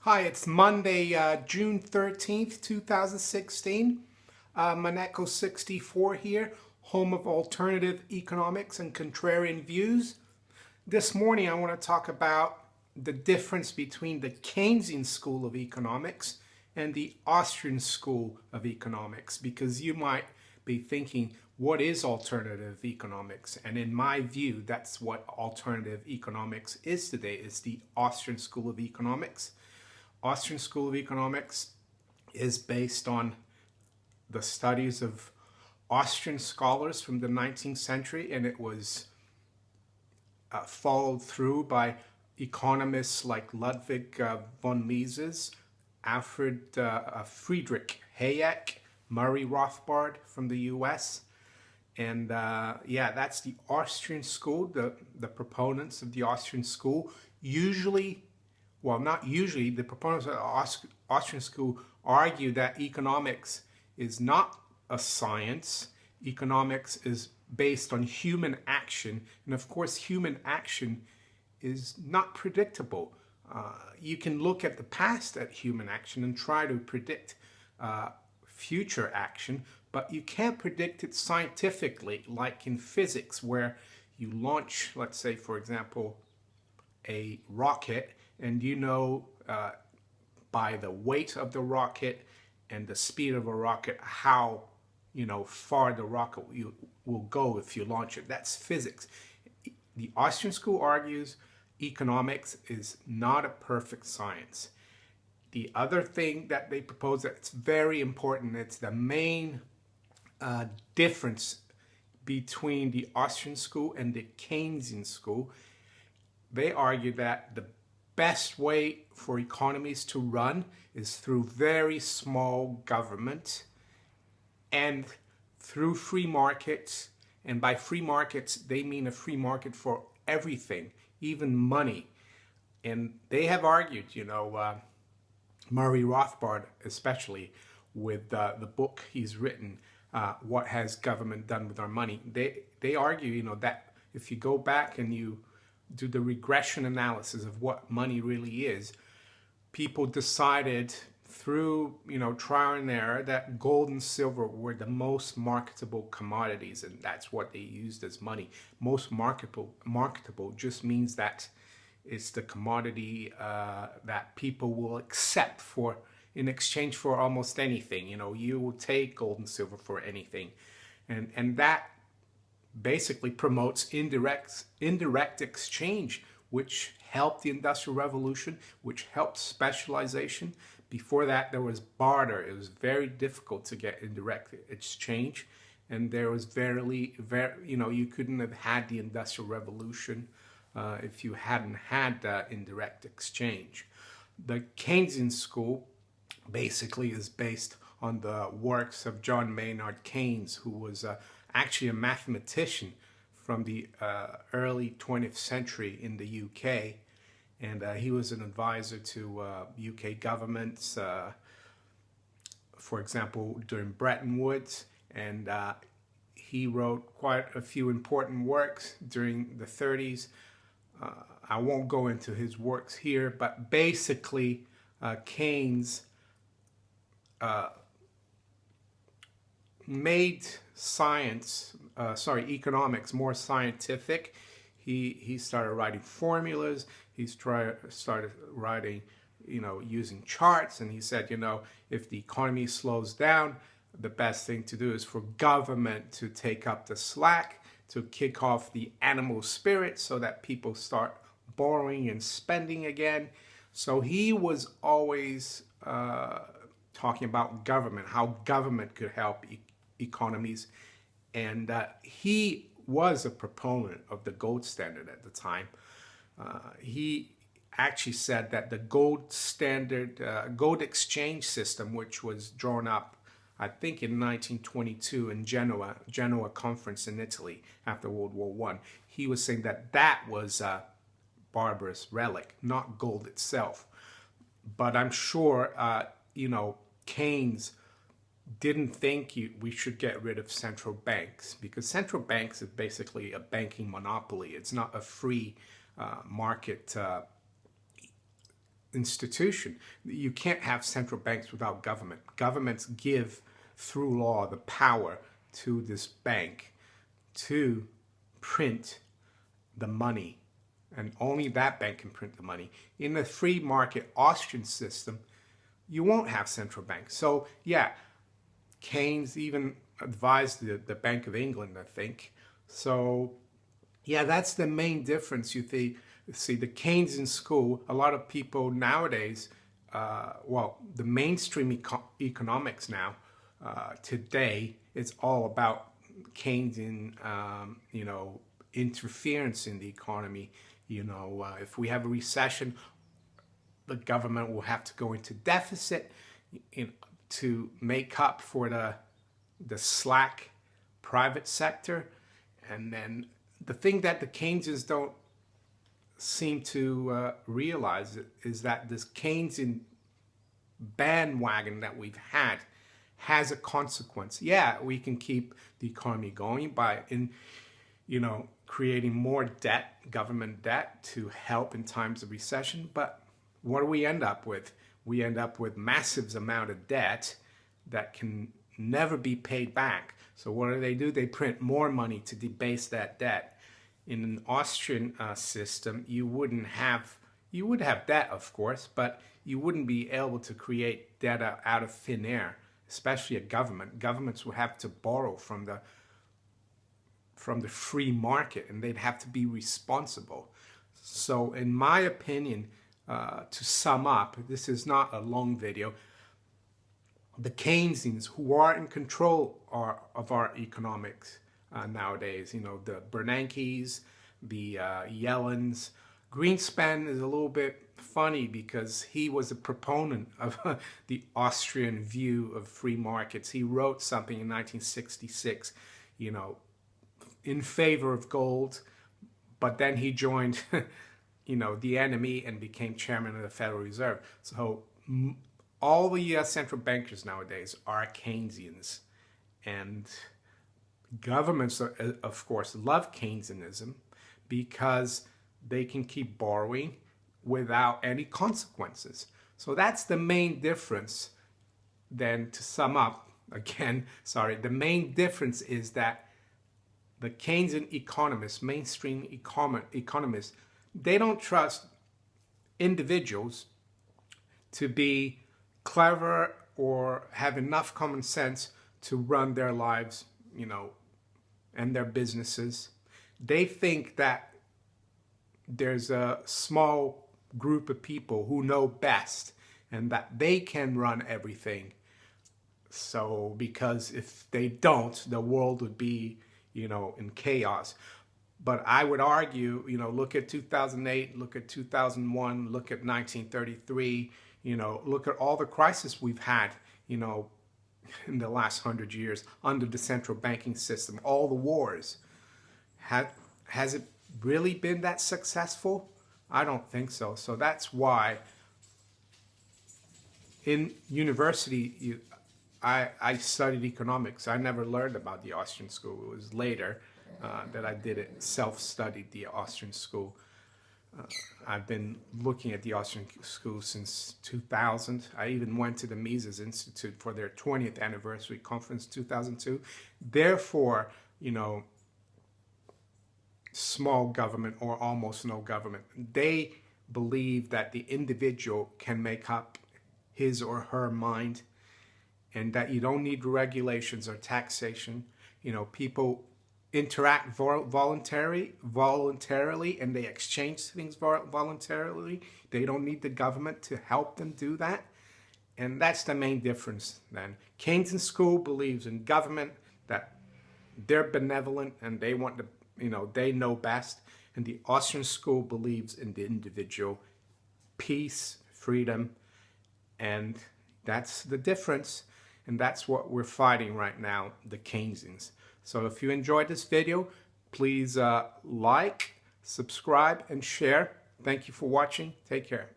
Hi, it's Monday, June 13th, 2016. Maneko 64 here, home of alternative economics and contrarian views. This morning I want to talk about the difference between the Keynesian school of economics and the Austrian school of economics, because you might be thinking, what is alternative economics? And in my view, that's what alternative economics is today, is the Austrian school of economics. Austrian School of Economics is based on the studies of Austrian scholars from the 19th century, and it was followed through by economists like Ludwig von Mises, Alfred Friedrich Hayek, Murray Rothbard from the US. And yeah, that's the Austrian school, the proponents of the Austrian school. Usually, well, not usually, the proponents of the Austrian school argue that economics is not a science. Economics is based on human action. And of course, human action is not predictable. You can look at the past at human action and try to predict future action, but you can't predict it scientifically, like in physics, where you launch, let's say, for example, a rocket, and you know by the weight of the rocket and the speed of a rocket how far the rocket will go if you launch it. That's physics. The Austrian school argues economics is not a perfect science. The other thing that they propose that's very important, it's the main difference between the Austrian school and the Keynesian school. They argue that the best way for economies to run is through very small government and through free markets. And by free markets, they mean a free market for everything, even money. And they have argued, Murray Rothbard especially, with the book he's written, What Has Government Done with Our Money? They argue, that if you go back and you do the regression analysis of what money really is, people decided through trial and error that gold and silver were the most marketable commodities, and that's what they used as money. Most marketable just means that it's the commodity that people will accept for in exchange for almost anything. You will take gold and silver for anything, and that basically promotes indirect exchange, which helped the Industrial Revolution, which helped specialization. Before that, there was barter. It was very difficult to get indirect exchange, and there was you couldn't have had the Industrial Revolution if you hadn't had indirect exchange. The Keynesian school basically is based on the works of John Maynard Keynes, who was actually a mathematician from the early 20th century in the UK, and he was an advisor to UK governments, for example, during Bretton Woods, and he wrote quite a few important works during the 30s. I won't go into his works here, but basically Keynes made economics more scientific. He started writing formulas. He started writing, using charts. And he said, if the economy slows down, the best thing to do is for government to take up the slack, to kick off the animal spirit so that people start borrowing and spending again. So he was always talking about government, how government could help economies, and he was a proponent of the gold standard at the time. He actually said that the gold standard, gold exchange system, which was drawn up, I think in 1922 in Genoa conference in Italy after World War I, he was saying that that was a barbarous relic, not gold itself. But I'm sure, Keynes didn't think we should get rid of central banks, because central banks is basically a banking monopoly. It's not a free market institution. You can't have central banks without government. Governments give, through law, the power to this bank to print the money. And only that bank can print the money. In the free market Austrian system, you won't have central banks. So yeah, Keynes even advised the Bank of England, I think. So yeah, that's the main difference. You see, the Keynesian school, a lot of people nowadays, well, the mainstream economics now, today, it's all about Keynesian, you know, interference in the economy. You know, if we have a recession, the government will have to go into deficit to make up for the slack private sector. And then the thing that the Keynesians don't seem to realize is that this Keynesian bandwagon that we've had has a consequence. Yeah, we can keep the economy going by, you know, creating more debt, government debt, to help in times of recession. But what do we end up with? We end up with massive amount of debt that can never be paid back. So what do? They print more money to debase that debt. In an Austrian system, you would have debt, of course, but you wouldn't be able to create debt out of thin air, especially a government. Governments would have to borrow from the free market, and they'd have to be responsible. So in my opinion, to sum up, this is not a long video, the Keynesians, who are in control of our economics nowadays, you know, the Bernankes, the Yellens. Greenspan is a little bit funny because he was a proponent of the Austrian view of free markets. He wrote something in 1966, you know, in favor of gold, but then he joined, you know, the enemy and became chairman of the Federal Reserve. So all the U.S. central bankers nowadays are Keynesians, and governments, of course, love Keynesianism because they can keep borrowing without any consequences. So that's the main difference. Then to sum up, again, sorry, the main difference is that the Keynesian economists, mainstream economists, they don't trust individuals to be clever or have enough common sense to run their lives, you know, and their businesses. They think that there's a small group of people who know best and that they can run everything. So, because if they don't, the world would be, you know, in chaos. But I would argue, you know, look at 2008, look at 2001, look at 1933, you know, look at all the crises we've had, you know, in the last 100 years under the central banking system, all the wars. Has it really been that successful? I don't think so. So that's why in university, I studied economics. I never learned about the Austrian school. It was later that I did it, self-studied the Austrian school. I've been looking at the Austrian school since 2000. I even went to the Mises Institute for their 20th anniversary conference, 2002. Therefore, you know, small government or almost no government. They believe that the individual can make up his or her mind and that you don't need regulations or taxation. You know, people interact voluntarily and they exchange things voluntarily. They don't need the government to help them do that. And that's the main difference then. Keynesian school believes in government, that they're benevolent and they want to, you know, they know best. And the Austrian school believes in the individual, peace, freedom, and that's the difference. And that's what we're fighting right now, the Keynesians. So if you enjoyed this video, please like, subscribe, and share. Thank you for watching. Take care.